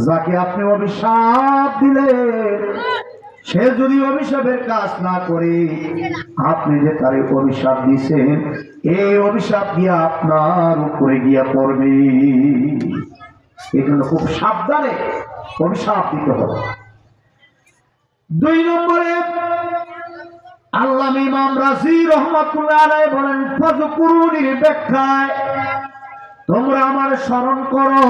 যাকে আপনি অভিশাপ দিলেন, সে যদি অভিশাপের কাজ না করে, আপনি যে তারে অভিশাপ দিয়েছেন, এই অভিশাপ গিয়া আপনার উপরে গিয়া পড়বে। এই জন্য খুব সাবধানে অভিশাপ দিতে হবে। 2 নম্বরে আল্লামা ইমাম রাজি রহমাতুল্লাহ আলাইহি বলেন, ফাযকুরুনির ব্যাখ্যায়, তোমরা আমার স্মরণ করো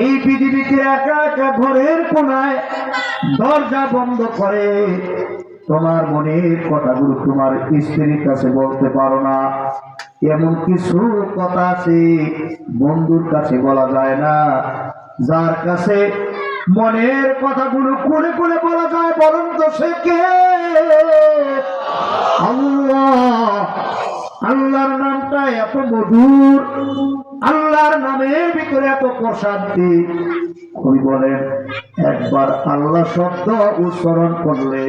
এই পৃথিবীতে একা একা ঘরের কোনায় দরজা বন্ধ করে তোমার মনের কথাগুলো তোমার স্ত্রীর কাছে বলতে পারো না। এমন কিছু কথা আছে বন্ধুর কাছে বলা যায় না, যার কাছে মনের কথাগুলো খুলে খুলে বলা যায়, বলুন তো সে কে? আল্লাহ। আল্লাহর নামটা এত মধুর, আল্লাহর নামের ভিতরে এত প্রশান্তি। কবি বলেন, একবার আল্লাহ শব্দ উচ্চারণ করলে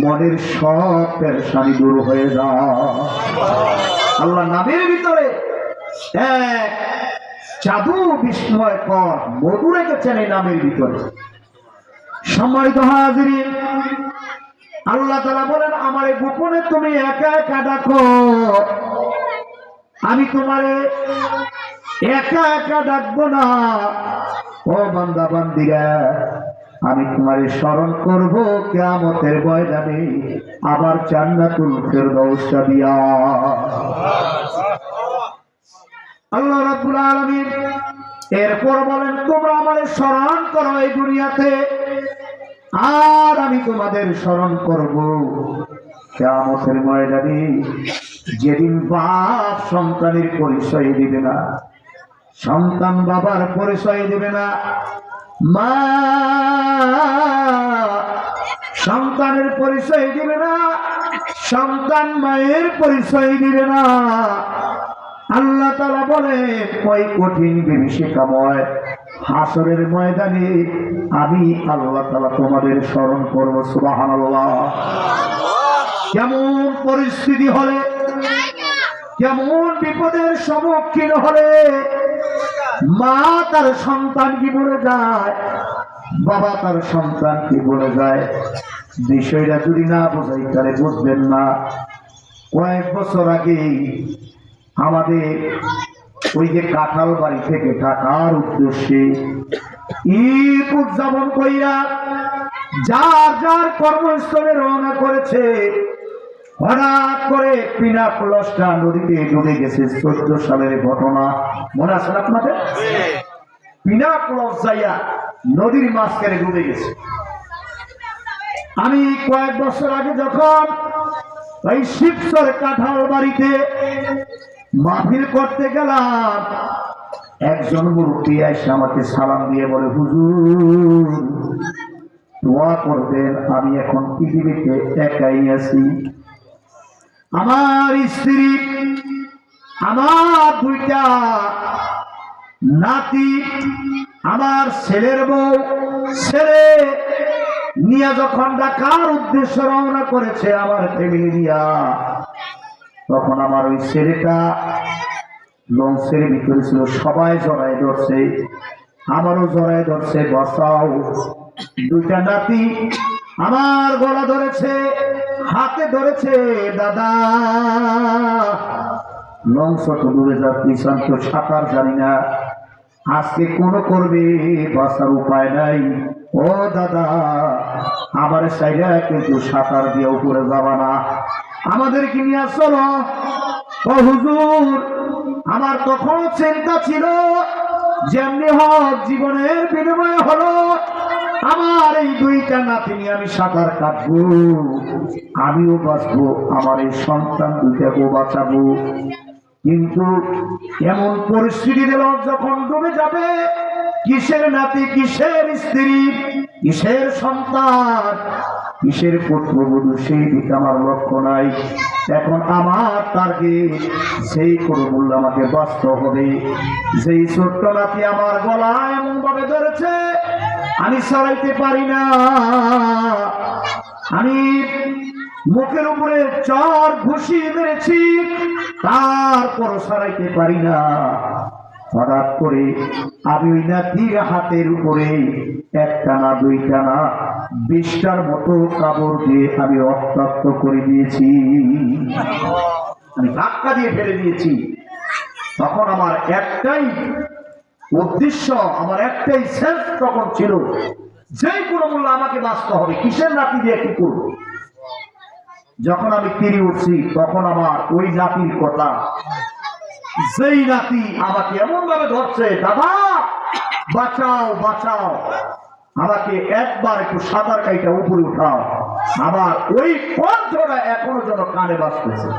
মনের সব পেরেশানি দূর হয়ে যায়। আল্লাহ নামের ভিতরে এক জাদু বিস্ময়কর মধু রেখেছেন এই নামের ভিতরে। সম্মানিত হাজিরিন, আল্লাহ তাআলা বলেন, আমারে গোপনে তুমি একা একা ডাকো, আমি তোমারে একা একা ডাকবো না। ও বান্দা বান্দিরা, আমি তোমারে স্মরণ করব কিয়ামতের ময়দানে, আবার জান্নাতুল ফেরদাউসটা দিয়া। আল্লাহ রাব্বুল আলামিন এরপর বলেন, তোমরা আমারে স্মরণ করো এই দুনিয়াতে, আর আমি তোমাদের স্মরণ করব কিয়ামতের ময়দানে, যেদিন বাপ সন্তানের পরিচয় দিবে না, সন্তান বাবার পরিচয় দিবে না, মা সন্তানের পরিচয় দিবে না, সন্তান মায়ের পরিচয় দিবে না। আল্লাহ তাআলা বলে, ওই কঠিন বিভীষিকাময় হাসরের ময়দানে আমি আল্লাহ তাআলা তোমাদের স্মরণ করব। সুবহানাল্লাহ। কেমন পরিস্থিতি হলে, কেমন বিপদের সম্মুখীন হলে মা তার সন্তান কি বলে যায়, বাবা তার সন্তান কি বলে যায়, বিষয়টা যদি না বোঝাই তাহলে বুঝবেন না। কয়েক বছর আগে আমাদের ওই যে কাঁঠাল বাড়ি থেকে ঢাকার উদ্দেশ্যে ঈদ উদযাপন কইরা যার যার কর্মস্থলে রওনা করেছে, হঠাৎ করে পিনাকলসটা নদীতে ডুবে গেছে। 14 সালের ঘটনা মনে আছে আপনাদের? পিনাকলস যাইয়া নদীর মাঝখানে ডুবে গেছে। আমি কয়েক বছর আগে যখন ওই শিবচর কাঁঠাল বাড়িতে মাহফিল করতে গেলাম, একজন মুরব্বী এসে আমাকে সালাম দিয়ে বলে, হুজুর দোয়া করবেন, আমি এখন পৃথিবীতে একাই আছি। আমার স্ত্রী, আমার 2টা নাতি, আমার ছেলের বউ, ছেলে নিয়ে যখন ঢাকার উদ্দেশ্যে রওনা করেছে আমার ফ্যামিলি নিয়া, তখন আমার ওই ছেলেটা লঞ্চের ভিতরে ছিল। সবাই জড়ায় ধরছে, আমারও জড়ায় ধরছে, বসাও। 2টা নাতি আমার গলা ধরেছে, হাতে ধরেছে, দাদা লঞ্চ তো ডুবে যাচ্ছে, তো সাঁতার জানি না, আজকে কোন করবে, বাঁচার উপায় নাই। ও দাদা, আমার সাইডে কিন্তু সাঁতার দিয়ে উপরে যাবা না, আমাদেরকে নিয়ে চলো। ও হুজুর, আমার তখন চিন্তা ছিল যেমনি হোক জীবনের বিনিময় হলো আমার এই 2টা নাতি নিয়ে আমি সাঁতার কাটবো, আমিও বাঁচবো, আমার এই সন্তান 2টাকেও বাঁচাবো। কিন্তু এমন পরিস্থিতি দিল, যখন ডুবে যাবে, কিসের নাতি, কিসের স্ত্রী, কিসের সন্তান, কিসের পুত্রবধূ, সেই দিকে আমার লক্ষ্য নাই। এখন আমার টার্গেট, সেই করে বললে আমাকে বাঁচতে হবে। যেই ছোট্ট নাতি আমার গলায় এমন ভাবে ধরেছে, আমি সরাইতে পারি না। আমি মুখের উপরে চর ঘুষি মেরেছি, তারপর সরাইতে পারি না। হঠাৎ করে আমি ওই নাতির হাতের উপরে একটা না দুইটা না 20টার মতো কাপড় দিয়ে আমি রক্তাক্ত করে দিয়েছি, আমি ধাক্কা দিয়ে ফেলে দিয়েছি। তখন আমার একটাই উদ্দেশ্য, আমার একটাই সেন্স তখন ছিল, যে কোনো মূল্য আমাকে বাঁচতে হবে, কিসের নাতি দিয়ে কি করবো। যখন আমি তীরে উঠছি তখন আমার ওই নাতির কথা, যেই নাতি আমাকে এমন ভাবে ধরছে, দাদা বাঁচাও বাঁচাও, আমাকে একবার একটু সাঁতার কাইটা উপরে উঠাও, আমার ওই কণ্ঠটা এখনো যেন কানে বাজতেছে।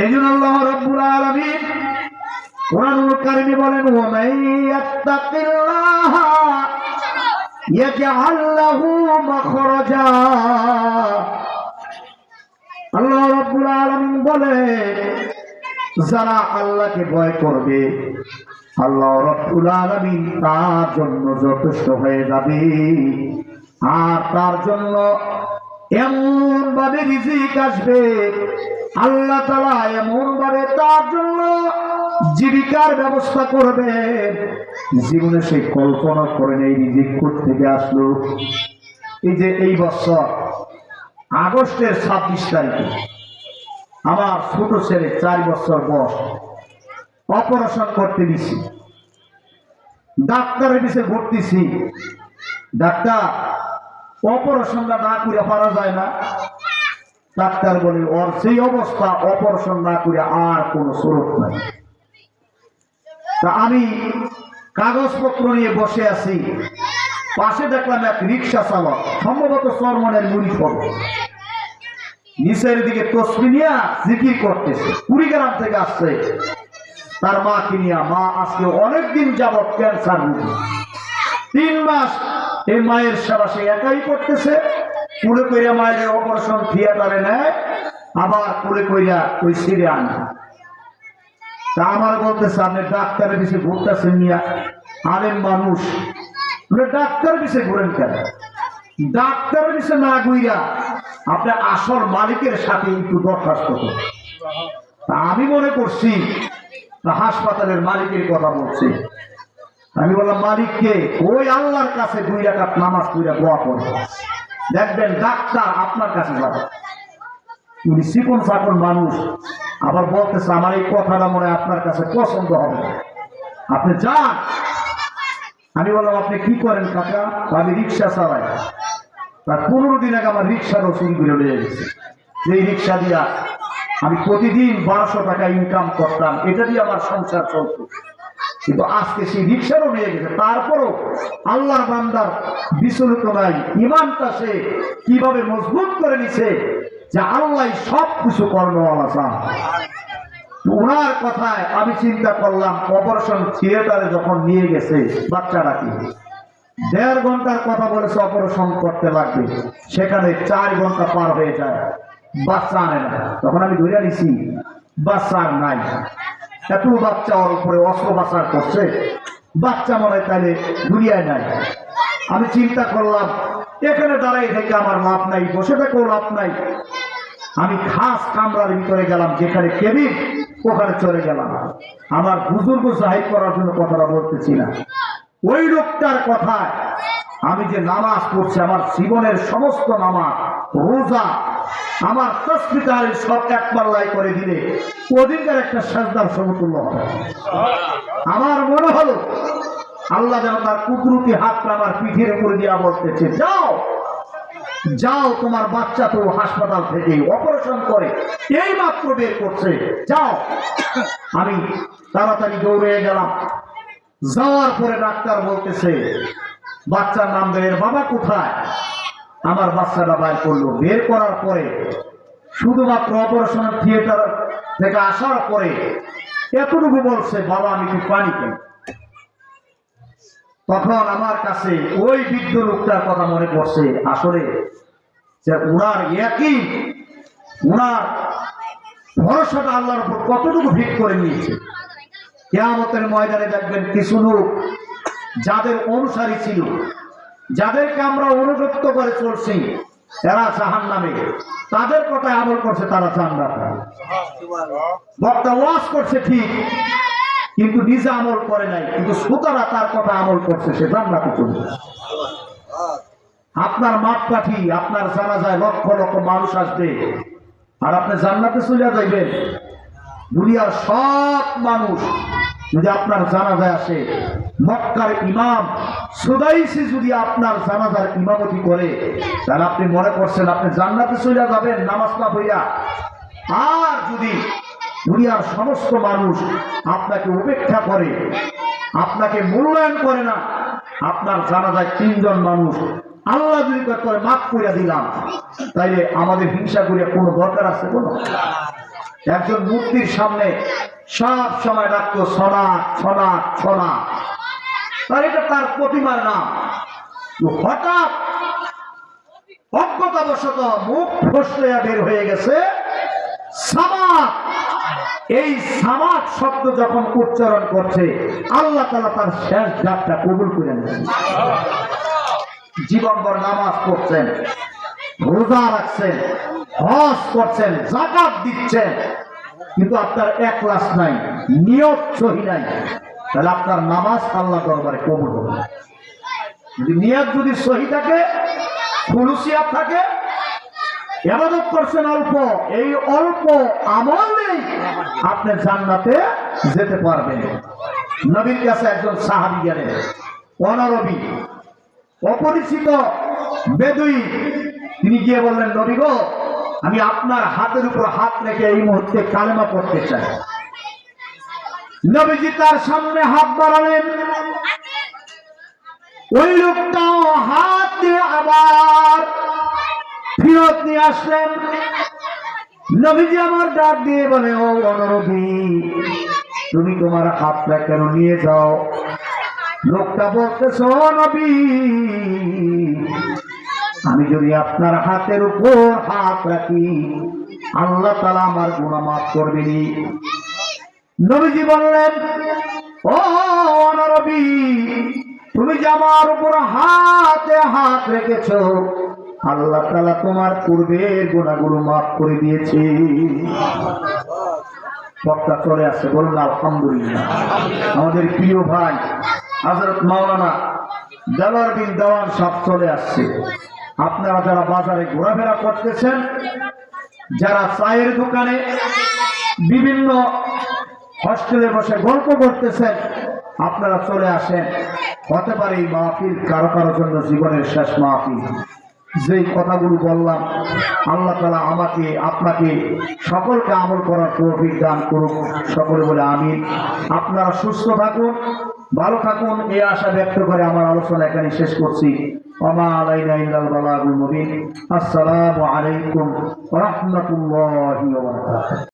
এই জন্য আল্লাহ রাব্বুল আলামিন কোরআনুল কারীমে বলেন, ওয়া মান ইয়াত্তাকিল্লাহ ইয়াজআল লাহু মাখরাজা। আল্লাহ রাব্বুল আলামিন বলে, যারা আল্লাহকে ভয় করবে আল্লাহ রাব্বুল আলামিন তার জন্য যথেষ্ট হয়ে যাবে, আর তার জন্য এমন ভাবে রিজিক আসবে, আল্লাহ তাআলা এমন ভাবে তার জন্য জীবিকার ব্যবস্থা করবে, জীবনে সে কল্পনা করেন এই রিজিক কোথা থেকে আসলো। এই যে এই বছর আগস্টের 26 তারিখে আমার ছোট ছেলে 4 বছর বয়স অপারেশন করতে দিছি, ডাক্তারের কাছে ভর্তিছি। ডাক্তার অপারেশনটা না করে পারা যায় না? ডাক্তার বলে, ওর সেই অবস্থা অপারেশন না করে আর কোনো স্বরূপ নাই। তা আমি কাগজপত্র নিয়ে বসে আছি, পাশে দেখলাম এক রিক্সা চালক, সম্ভবত চরমনের মুড়ি ফল, নিচের দিকে তসবি নিয়ে জিকির করতেছে, কুড়িগ্রাম থেকে আসছে তার মা কিনিয়া। মা আজকে অনেকদিন যাবৎ ক্যান্সার রোগী, 3 মাস এই মায়ের সেবা সে একাই করতেছে। কুলে কইরা মায়ের অপারেশন থিয়েটারে নেয়, আবার কুলে কইরা ওই সিরে আনে। তা আমার বলতেছে, আপনি ডাক্তারের বিষয়ে ঘুরতেছেন নিয়া, আলেম মানুষ, ডাক্তার বিষয়ে ঘুরেন কেন? ডাক্তারের বিষয়ে না ঘুইরা আপনার আসল মালিকের সাথে একটু দরখাস্ত করুন। আমি মনে করছি হাসপাতালের মালিকের কথা বলছি। আমি বললাম, মালিককে? ওই আল্লাহর কাছে 2 রাকাত নামাজ পড়ে দোয়া করে দেখবেন ডাক্তার আপনার কাছে যাবে। উনি চিকন চাকন মানুষ, আবার বলতেছে, আমার এই কথাটা মনে হয় আপনার কাছে পছন্দ হবে, আপনি যান। আমি বললাম, আপনি কি করেন কাকা? আমি রিক্সা চালাই। তার 15 দিন আগে আমার রিক্সারও চুরি করে নিয়ে গেছে। এই রিক্সা দিয়া আমি প্রতিদিন 1200 টাকা ইনকাম করতাম, এটা দিয়ে আমার সংসার চলত। কিন্তু আজকে সেই রিক্সারও নিয়ে গেছে। তারপরও আল্লাহর বান্দার বিচলিত নাই, ইমানটা সে কিভাবে মজবুত করে নিছে যে আল্লাহ সব কিছু কর্মওয়ালা চান। ওনার কথায় আমি চিন্তা করলাম, অপারেশন থিয়েটারে যখন নিয়ে গেছে বাচ্চাটাকে, 1.5 ঘন্টার কথা বলেছে অপারেশন করতে লাগবে, সেখানে 4 ঘন্টা পার হয়ে যায়, বাচ্চা আনে না। তখন আমি ধরে নিছি বাচ্চা আর নাই, এত বাচ্চা ওর উপরে অস্ত্রোপচার করছে, বাচ্চা মনে হয় তাহলে দুনিয়ায় নাই। আমি চিন্তা করলাম, এখানে দাঁড়াই থেকে আমার লাভ নাই, বসে থেকেও লাভ নাই। আমি খাস কামরার ভিতরে গেলাম, যেখানে কেবিন, ওখানে চলে গেলাম। আমার বুজুর্গ জাহির করার জন্য কথাটা বলতেছি না, ওই লোকটার কথায় আমি যে নামাজ পড়ছি, আমার জীবনের সমস্ত নামাজ, রোজা, আমার তাসবিহ তাহলিল সব এক পাল্লায় করে দিলে ওদিনকার একটা সাজদার সমতুল্য হবে। আমার মনে হলো আল্লাহ যেন তার কুদরতি হাতটা আমার পিঠের উপরে দিয়া বলতেছে, যাও যাও, তোমার বাচ্চা তো হাসপাতাল থেকে অপারেশন করে এই মাত্র বের করছে, যাও। আমি তাড়াতাড়ি দৌড়ে গেলাম। যাওয়ার পরে ডাক্তার বলতেছে, বাচ্চার নাম দেয়, বাবা কোথায়? আমার বাচ্চাটা বের করলো। বের করার পরে শুধুমাত্র অপারেশন থিয়েটার থেকে আসার পরে এতটুকু বলছে, বাবা আমি একটু পানি খাই। তখন আমার কাছে ওই বৃদ্ধ লোকটার কথা মনে পড়ছে, আসলে যে উনার একই, উনার ভরসাটা আল্লাহর উপর কতটুকু ভিড় করে নিয়েছে। কিয়ামতের ময়দানে দেখবেন কিছু লোক যাদের অনুসারী ছিল, যাদেরকে আমরা অনুগত করে চলছি, এরা জাহান্নামে, তাদের কথায় আমল করছে তারা জান্নাতে। বক্তা ওয়াজ করছে ঠিক, কিন্তু নিজে আমল করে নাই, কিন্তু শ্রোতারা তার কথা আমল করছে, সে জান্নাতে চলবে। আপনার মাপকাঠি, আপনার জানাজায় লক্ষ লক্ষ মানুষ আসবে, আর আপনি জান্নাতে চলে যাইবেন। দুনিয়ার সব মানুষ যদি আপনার জানাজায় আসে, মক্কার ইমাম সুদাইসি যদি আপনার জানাজার ইমামতি করে, তাহলে আপনি মনে করছেন আপনি জান্নাতে চলে যাবেন নামাজ না পড়িয়া। আর যদি দুনিয়ার সমস্ত মানুষ আপনাকে উপেক্ষা করে, আপনাকে মূল্যায়ন করে না, আপনার জানাজায় 3 জন মানুষ আল্লাহ যদি করে মাফ করে দিলাম, তাইলে আমাদের হিংসা করিয়া কোনো দরকার আছে? কোনো। একজন মূর্তির সামনে সব সময় ডাকতো সোনা সোনা সোনা, তার এটা তার প্রতিমার নাম। হঠাৎ অজ্ঞতাবশত মুখ ফসলে বের হয়ে গেছে সামাদ। এই সামাদ শব্দ যখন উচ্চারণ করছে, আল্লাহ তাআলা তার শেষ ডাকটা কবুল করে নেন। জীবনভর নামাজ পড়ছেন, রোজা রাখছেন, হজ করছেন, যাকাত দিচ্ছেন, কিন্তু আপনার ইখলাস নাই, নিয়ত সহি নাই, তাহলে আপনার নামাজ আল্লাহ দরবারে কবুল হবে না। যদি নিয়ত যদি সহি থাকে, খুলুসিয়াত থাকে, ইবাদত করছেন অল্প, এই অল্প আমলেই আপনি জান্নাতে যেতে পারবেন। নবীর কাছে একজন সাহাবী গেলেন, অনারবি, অপরিচিত বেদুই। তিনি গিয়ে বললেন, নবী গো, আমি আপনার হাতের উপর হাত রেখে এই মুহূর্তে কালেমা পড়তে চাই। নবীজি তার সামনে হাত বাড়ালেন, ওই লোকটাও হাত দিয়ে আবার ফিরত নিয়ে আসলেন। নবীজি আমার ডাক দিয়ে বলে, ও অনরবি, তুমি তোমার হাতটা কেন নিয়ে যাও? লোকটা বলতেছ, নবী, আমি যদি আপনার হাতের উপর হাত রাখি, আল্লাহ তাআলা আমার গুনাহ মাফ করবেনি। নবীজি বললেন, ও নবী, তুমি যে আমার উপর হাতে হাত রেখেছ, আল্লাহ তাআলা তোমার পূর্বের গুনাহগুলো মাফ করে দিয়েছে। বক্তা চলে আসছে, বলুন আলহামদুলিল্লাহ। আমাদের প্রিয় ভাই হযরত মাওলানা দেওয়ার বিন দেওয়ান সব চলে আসছে। আপনারা যারা বাজারে ঘোরাফেরা করতেছেন, যারা চায়ের দোকানে, বিভিন্ন হস্টেলে বসে গল্প করতেছেন, আপনারা চলে আসেন। হতে পারে এই মাহফিল কারো কারো জন্য জীবনের শেষ মাহফিল। যেই কথাগুলো বললাম, আল্লাহ তাআলা আমাকে আপনাকে সকলকে আমল করার তৌফিক দান করুক, সকলে বলে আমিন। আপনারা সুস্থ থাকুন, ভালো থাকুন, এই আশা ব্যক্ত করে আমার আলোচনা এখানে শেষ করছি। ওমা আলাইনা ইল্লাল বালাগুল মুবিন। আসসালামু আলাইকুম ওয়া রাহমাতুল্লাহি ওয়া বারাকাতুহু।